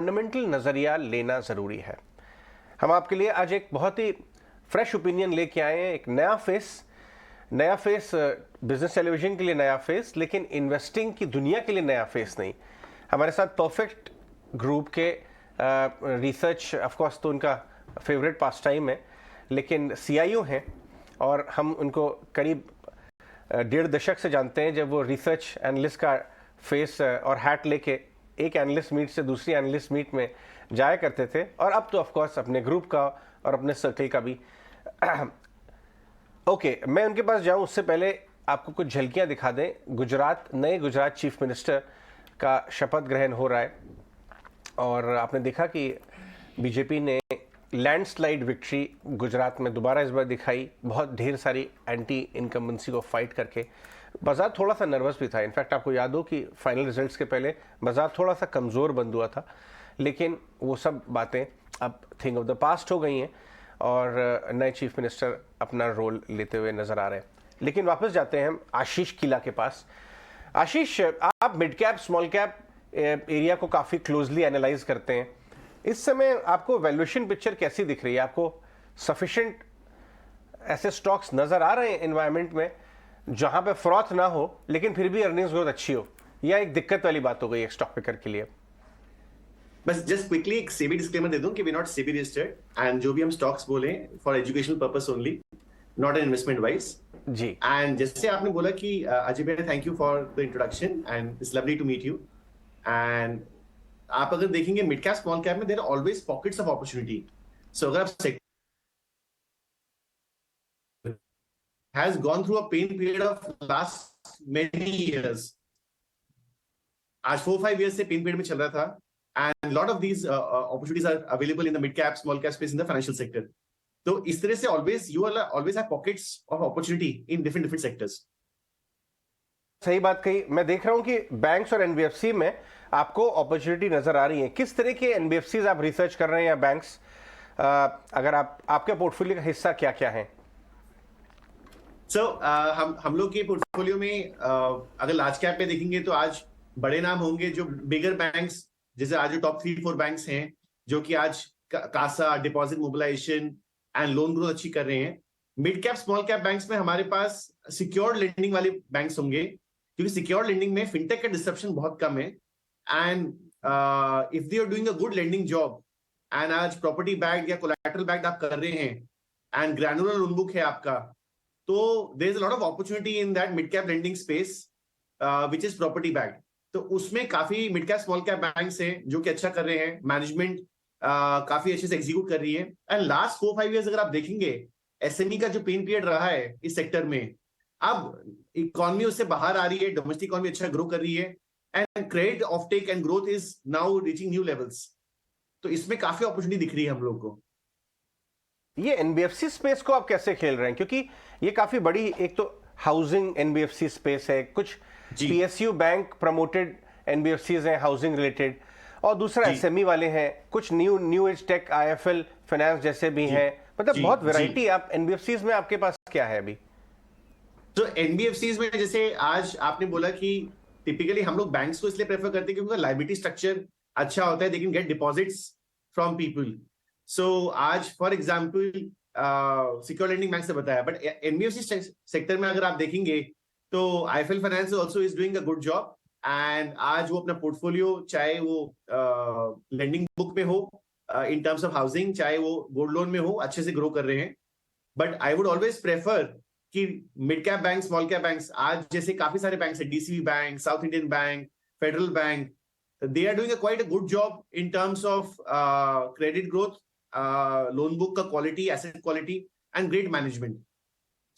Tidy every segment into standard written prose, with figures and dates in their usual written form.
Fundamental नज़रिया लेना ज़रूरी है। हम आपके लिए आज एक बहुत ही फ्रेश ओपिनियन लेके आए हैं। एक नया फेस बिजनेस टेलीविजन के लिए नया फेस, लेकिन इन्वेस्टिंग की दुनिया के लिए नया फेस नहीं। हमारे साथ परफेक्ट ग्रुप के रिसर्च ऑफ कोर्स तो उनका फेवरेट पास टाइम है, लेकिन सीआईओ हैं और हम उनको करीब 1.5 दशक से जानते हैं, जब वो रिसर्च एनालिस्ट का फेस और हैट लेके एक एनालिस्ट मीट से दूसरी एनालिस्ट मीट में जाया करते थे, और अब तो ऑफ कोर्स अपने ग्रुप का और अपने सर्कल का भी। ओके, मैं उनके पास जाऊं उससे पहले आपको कुछ झलकियां दिखा दें। नए गुजरात चीफ मिनिस्टर का शपथ ग्रहण हो रहा है और आपने देखा कि बीजेपी ने लैंडस्लाइड विक्ट्री गुजरात में दोबारा इस बार दिखाई, बहुत ढेर सारी एंटी इनकम्बेंसी को फाइट करके। बाजार थोड़ा सा नर्वस भी था, इनफैक्ट आपको याद हो कि फाइनल रिजल्ट्स के पहले बाजार थोड़ा सा कमज़ोर बंद हुआ था, लेकिन वो सब बातें अब थिंग ऑफ द पास्ट हो गई हैं और नए चीफ मिनिस्टर अपना रोल लेते हुए नज़र आ रहे हैं। लेकिन वापस जाते हैं हम आशीष किला के पास। आशीष, आप mid cap small cap area को काफ़ी क्लोजली एनालाइज करते हैं। इस समय आपको वैल्यूएशन पिक्चर कैसी दिख रही है? आपको सफिशिएंट ऐसे स्टॉक्स नज़र आ रहे हैं एनवायरनमेंट में जहां पे फ्रॉथ ना हो लेकिन फिर भी अर्निंग्स ग्रोथ अच्छी हो, या एक दिक्कत वाली बात हो गई एक स्टॉक पिकर के लिए? बस जस्ट क्विकली एक सेबी डिस्क्लेमर दे दूं कि we not SEBI registered and जो भी हम स्टॉक्स बोले for educational purpose only, not an investment wise जी। एंड जैसे आपने बोला कि अजय भैया, thank you for the introduction and it's lovely to meet you. And आप अगर देखेंगे मिड कैप स्मॉल कैप में there are always pockets of opportunity. So अगर आप has gone through a pain period of last many years. आज 4-5 years से pain period में चल रहा था and lot of these opportunities are available in the mid cap small cap space in the financial sector. तो इस तरह से you will always have pockets of opportunity in different sectors. सही बात कही। मैं देख रहा हूं कि बैंक्स और एनबीएफसी में आपको अपॉर्चुनिटी नजर आ रही है। किस तरह के एनबीएफसीज आप रिसर्च कर रहे हैं या बैंक्स? अगर आपके पोर्टफोलियो का हिस्सा क्या क्या है? हम लोग के पोर्टफोलियो में अगर लार्ज कैप पे देखेंगे तो आज बड़े नाम होंगे जो बिगर बैंक्स, जैसे आज जो टॉप 3-4 बैंक्स हैं जो कि आज CASA, deposit mobilization and loan growth अच्छी कर रहे हैं। Mid cap small cap banks में हमारे पास सिक्योर्ड लेंडिंग वाले बैंक्स होंगे, क्योंकि सिक्योर्ड लेंडिंग में फिनटेक का डिस्ट्रप्शन बहुत कम है and if they are doing a good lending job and आज प्रॉपर्टी बैक्ड या कोलैटरल बैक्ड आप कर रहे हैं एंड ग्रैनुलर लोन बुक है आपका, तो there is a lot of opportunity in that mid cap lending space which is property backed. तो उसमें काफी mid cap small cap banks हैं जो कि अच्छा कर रहे हैं, मैनेजमेंट काफी अच्छे से एग्जीक्यूट कर रही है। एंड लास्ट 4-5 इयर्स अगर आप देखेंगे एसएमई का जो पेन पीरियड रहा है इस सेक्टर में, अब इकोनॉमी उससे बाहर आ रही है, डोमेस्टिक इकोनॉमी अच्छा ग्रो कर रही है and credit offtake and growth is now reaching new levels. तो इसमें काफी अपॉर्चुनिटी दिख रही है हम लोग को। ये एनबीएफसी स्पेस को आप कैसे खेल रहे हैं? क्योंकि ये काफी बड़ी, एक तो हाउसिंग एनबीएफसी स्पेस है, कुछ पीएसयू बैंक प्रमोटेड एनबीएफसीज हैं हाउसिंग रिलेटेड, और दूसरा एसएमई वाले हैं, कुछ new age tech, IFL finance जैसे भी हैं। मतलब बहुत वैरायटी। आप एनबीएफसीज में आपके पास क्या है अभी? तो एनबीएफसीज में जैसे आज आपने बोला कि टिपिकली हम लोग बैंक्स को इसलिए प्रेफर करते हैं क्योंकि उनका लायबिलिटी स्ट्रक्चर अच्छा होता है, they can get deposits from people. So आज for example secure lending bank से बताया, बट एनबीएफसी सेक्टर में अगर आप देखेंगे तो IFL finance also is doing a good job and आज वो अपना पोर्टफोलियो चाहे वो लेंडिंग बुक में हो इन टर्म्स ऑफ हाउसिंग, चाहे वो गोल्ड लोन में हो, अच्छे से ग्रो कर रहे हैं। But I would always prefer कि mid cap bank, small cap banks, आज जैसे काफी सारे बैंक्स है, DCB bank, South Indian bank, federal bank, they are doing quite a good job in terms of credit growth, loan book ka quality, asset quality and great management.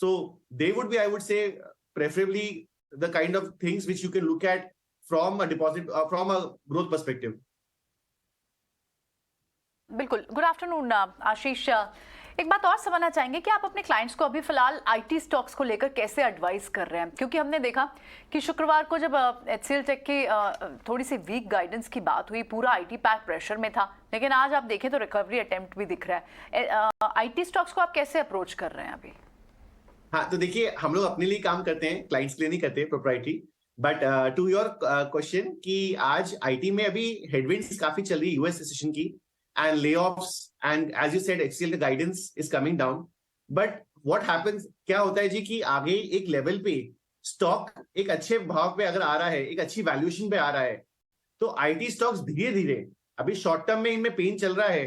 So they would be, I would say, preferably the kind of things which you can look at from a deposit from a growth perspective. बिल्कुल। Good afternoon आशीष, एक बात और समझना चाहेंगे कि आप अपने clients को अभी फिलहाल आईटी स्टॉक्स को लेकर कैसे एडवाइस कर रहे हैं? क्योंकि हमने देखा कि शुक्रवार को जब एचसीएल टेक की थोड़ी सी वीक गाइडेंस की बात हुई, पूरा आईटी पैक प्रेशर में था, लेकिन आज आप देखें तो रिकवरी अटेम्प्ट भी दिख रहा है। आईटी स्टॉक्स को आप कैसे अप्रोच कर रहे हैं अभी? हाँ, तो देखिए हम लोग अपने लिए काम करते हैं, क्लाइंट्स के लिए नहीं करते proprietary. But to your question कि आज आईटी में अभी हेडविंड्स काफी चल रही है यूएस रिसेशन की and layoffs and as you said एक्सीएल का guidance is coming down. But what happens, क्या होता है जी कि आगे एक लेवल पे स्टॉक एक अच्छे भाव पे अगर आ रहा है, एक अच्छी वैल्यूएशन पे आ रहा है, तो आईटी स्टॉक्स धीरे धीरे अभी शॉर्ट टर्म में इनमें पेन चल रहा है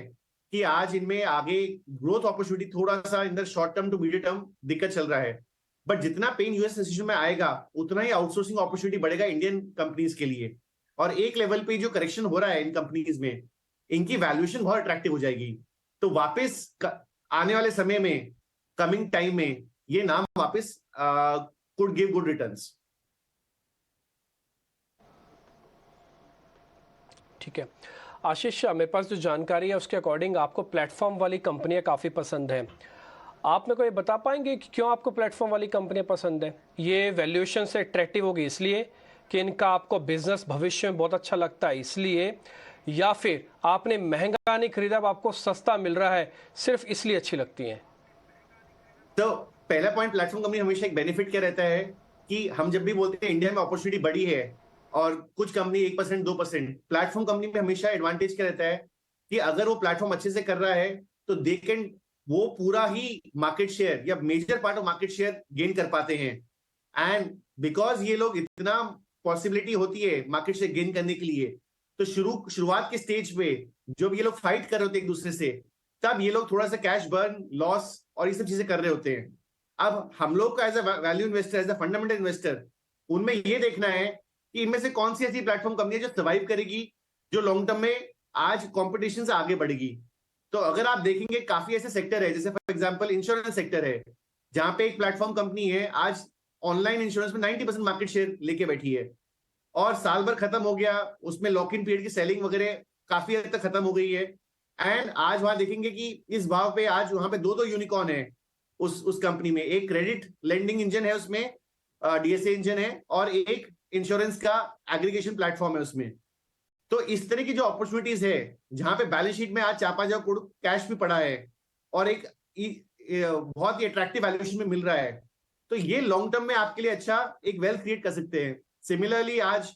कि आज इनमें आगे ग्रोथ अपॉर्चुनिटी थोड़ा सा in the short term to medium term दिक्कत चल रहा है. बट जितना पेन यूएस रिसेशन में आएगा उतना ही आउटसोर्सिंग अपॉर्चुनिटी बढ़ेगा इंडियन कंपनीज के लिए. और एक लेवल पे जो करेक्शन हो रहा है इन कंपनीज में, इनकी वैल्यूएशन बहुत अट्रैक्टिव हो जाएगी. तो वापस आने वाले समय में, कमिंग टाइम में, ये नाम वापस कुड गिव गुड रिटर्न्स. ठीक है आशीष, मेरे पास जो जानकारी है उसके अकॉर्डिंग आपको प्लेटफॉर्म वाली कंपनियां काफ़ी पसंद हैं. आप मेरे को ये बता पाएंगे कि क्यों आपको प्लेटफॉर्म वाली कंपनियां पसंद है? ये वैल्यूएशन से अट्रैक्टिव होगी इसलिए कि इनका आपको बिजनेस भविष्य में बहुत अच्छा लगता है इसलिए, या फिर आपने महंगा नहीं खरीदा, अब आपको सस्ता मिल रहा है सिर्फ इसलिए अच्छी लगती हैं? तो पहला पॉइंट, प्लेटफॉर्म कंपनी हमेशा एक बेनिफिट क्या रहता है कि हम जब भी बोलते हैं इंडिया में अपॉर्चुनिटी बड़ी है और कुछ कंपनी 1% 2%, प्लेटफॉर्म कंपनी में हमेशा एडवांटेज क्या रहता है कि अगर वो प्लेटफॉर्म अच्छे से कर रहा है तो दे कैन वो पूरा ही मार्केट शेयर या major part of market share gain कर पाते हैं. एंड बिकॉज ये लोग इतना पॉसिबिलिटी होती है मार्केट शेयर गेन करने के लिए, तो शुरुआत के स्टेज पे जब ये लोग फाइट कर रहे होते हैं एक दूसरे से, तब ये लोग थोड़ा सा कैश बर्न, लॉस और ये सब चीजें कर रहे होते हैं. अब हम लोग का as a value investor, as a fundamental investor, उनमें ये देखना है कि इनमें से कौन सी ऐसी प्लेटफॉर्म कंपनी है जो सर्वाइव करेगी, जो लॉन्ग टर्म में आज कंपटीशन से आगे बढ़ेगी. तो अगर आप देखेंगे काफी ऐसे सेक्टर है, जैसे फॉर एग्जांपल इंश्योरेंस सेक्टर है, जहां पे एक प्लेटफॉर्म कंपनी है आज ऑनलाइन इंश्योरेंस में 90% मार्केट शेयर लेके बैठी है और साल भर खत्म हो गया, उसमें लॉक इन पीरियड की सेलिंग वगैरह काफी हद तक खत्म हो गई है. एंड आज वहां देखेंगे कि इस भाव पे आज वहां पे दो यूनिकॉर्न है उस कंपनी में. एक क्रेडिट लेंडिंग इंजन है उसमें, डीएसए इंजन है, और एक इंश्योरेंस का एग्रीगेशन प्लेटफॉर्म है उसमें. तो इस तरह की जो अपॉर्चुनिटीज है जहां पे बैलेंस शीट में आज 4-5 करोड़ कैश भी पड़ा है और एक बहुत ही अट्रैक्टिव वैल्यूएशन में मिल रहा है, तो ये लॉन्ग टर्म में आपके लिए अच्छा एक वेल्थ क्रिएट कर सकते हैं. सिमिलरली आज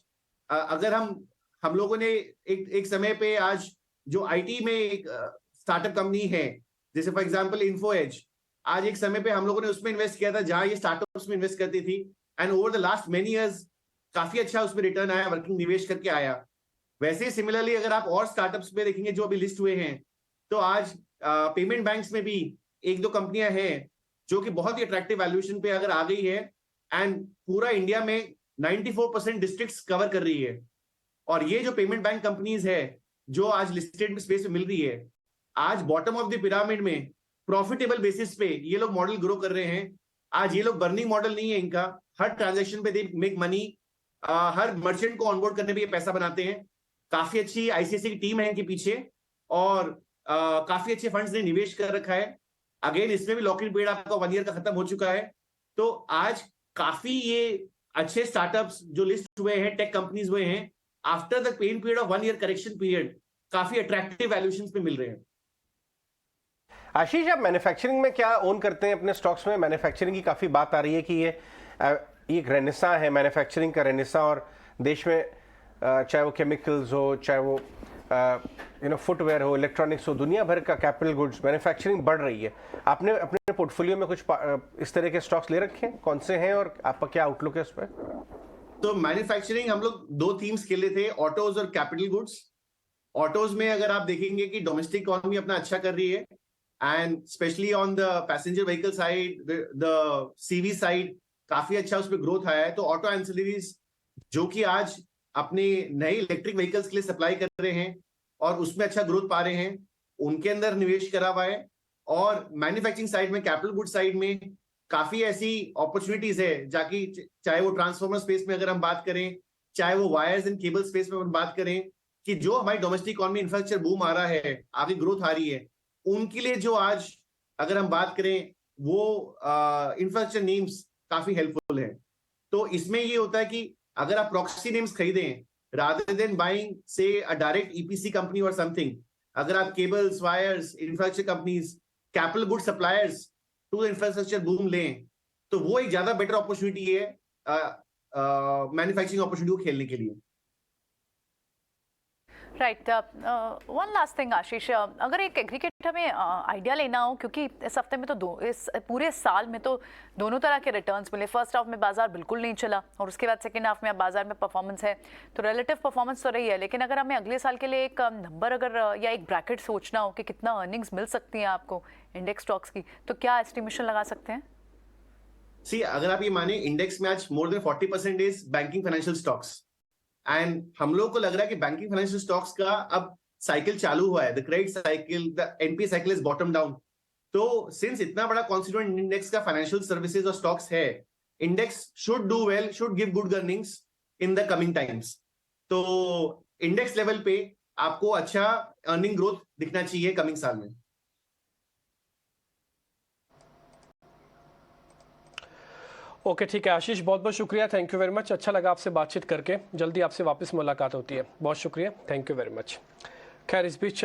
अगर हम लोगों ने एक समय पे आज जो आईटी में एक स्टार्टअप कंपनी है, जैसे फॉर एग्जांपल इन्फो एज, आज एक समय पे हम लोगों ने उसमें इन्वेस्ट किया था जहां ये स्टार्टअप्स में इन्वेस्ट करती थी. And over the last many years काफी अच्छा उसमें रिटर्न आया, वर्किंग निवेश करके आया. वैसे ही सिमिलरली अगर आप और स्टार्टअप्स में देखेंगे जो अभी लिस्ट हुए हैं, तो आज पेमेंट बैंक्स में भी 1-2 कंपनियां हैं जो कि बहुत ही अट्रैक्टिव वैल्यूएशन पे अगर आ गई है एंड पूरा इंडिया में 94% डिस्ट्रिक्ट्स कवर कर रही है. और ये जो पेमेंट बैंक कंपनीज है जो आज लिस्टेड स्पेस में मिल रही है, आज बॉटम ऑफ द पिरामिड में प्रॉफिटेबल बेसिस पे ये लोग मॉडल ग्रो कर रहे हैं. आज ये लोग बर्निंग मॉडल नहीं है इनका, हर ट्रांजैक्शन पे they make money, her merchant को ऑनबोर्ड करने पे ये पैसा बनाते हैं. काफी अच्छी आईसीआईसीआई की टीम है इनके पीछे और काफी अच्छे फंड्स ने निवेश कर रखा है. अगेन इसमें भी लॉक इन पीरियड आपका 1 ईयर का खत्म हो चुका है. तो आज काफी ये अच्छे स्टार्टअप्स जो लिस्ट हुए हैं, टेक कंपनीज हुए हैं, after the pain period of 1 year correction period काफी अट्रैक्टिव वैल्यूएशंस पे मिल रहे हैं. आशीष, आप मैन्युफैक्चरिंग में क्या ओन करते हैं अपने स्टॉक्स में? मैन्युफैक्चरिंग की काफ़ी बात आ रही है कि ये एक रेनेसा है, मैन्युफैक्चरिंग का रेनेसा, और देश में चाहे वो केमिकल्स हो, चाहे वो फुटवेयर हो, इलेक्ट्रॉनिक्स हो, दुनिया भर का कैपिटल गुड्स मैन्युफैक्चरिंग बढ़ रही है. आपने अपने पोर्टफोलियो में कुछ इस तरह के स्टॉक्स ले रखे हैं? कौन से हैं और आपका क्या आउटलुक है उस पर? तो मैन्युफैक्चरिंग हम लोग 2 थीम्स खेले थे, ऑटोज और कैपिटल गुड्स. ऑटोज में अगर आप देखेंगे कि डोमेस्टिक इकोनॉमी अपना अच्छा कर रही है, and specially on the passenger vehicle side, the CV side काफी अच्छा उसमें ग्रोथ आया है. तो ऑटो एंसिलरीज जो कि आज अपने नए इलेक्ट्रिक व्हीकल्स के लिए सप्लाई कर रहे हैं और उसमें अच्छा ग्रोथ पा रहे हैं, उनके अंदर निवेश करा हुआ है. और मैन्युफैक्चरिंग साइड में, कैपिटल गुड साइड में काफी ऐसी अपॉर्चुनिटीज है, जाकि चाहे वो ट्रांसफॉर्मर स्पेस में अगर हम बात करें, चाहे वो वायर्स एंड केबल स्पेस में हम बात करें, कि जो हमारी डोमेस्टिक इकोनॉमी इंफ्रास्ट्रक्चर बूम आ रहा है, आगे ग्रोथ आ रही है, उनके लिए जो आज अगर हम बात करें वो इंफ्रास्ट्रक्चर नेम्स काफी हेल्पफुल है. तो इसमें ये होता है कि अगर आप प्रॉक्सी नेम्स खरीदें rather than buying say a direct EPC company और समथिंग, अगर आप cables, wires, infrastructure companies, capital good suppliers to the infrastructure boom लें, तो वो एक ज्यादा बेटर अपॉर्चुनिटी है मैन्युफैक्चरिंग अपॉर्चुनिटी को खेलने के लिए। Right, one last thing Ashish, अगर एक एग्रीगेट हमें आइडिया लेना हो, क्योंकि इस हफ्ते में तो इस पूरे साल में तो दोनों तरह के रिटर्न्स मिले। फर्स्ट हाफ में बाजार बिल्कुल नहीं चला और उसके बाद सेकेंड हाफ में अब बाजार में परफॉर्मेंस है, तो रिलेटिव परफॉर्मेंस तो रही है। लेकिन अगर हमें अगले साल के लिए एक नंबर अगर या एक ब्रैकेट सोचना हो कि कितना अर्निंग्स मिल सकती हैं आपको इंडेक्स स्टॉक्स की, तो क्या एस्टिमेशन लगा सकते हैं? सी, अगर आप ये माने, इंडेक्स में आज more than 40% is banking financial stocks, and हम लोग को लग रहा है कि बैंकिंग फाइनेंशियल स्टॉक्स का अब साइकिल चालू हुआ है, the credit cycle, the NP cycle is bottom down. तो सिंस इतना बड़ा कॉन्स्टिट्यूएंट इंडेक्स का फाइनेंशियल सर्विसेज और स्टॉक्स है, index should do well, should give good earnings in the coming times. तो इंडेक्स लेवल पे आपको अच्छा अर्निंग ग्रोथ दिखना चाहिए कमिंग साल में। ओके, ठीक है आशीष, बहुत बहुत शुक्रिया, थैंक यू वेरी मच। अच्छा लगा आपसे बातचीत करके, जल्दी आपसे वापस मुलाकात होती है। बहुत शुक्रिया, थैंक यू वेरी मच। खैर, इस बीच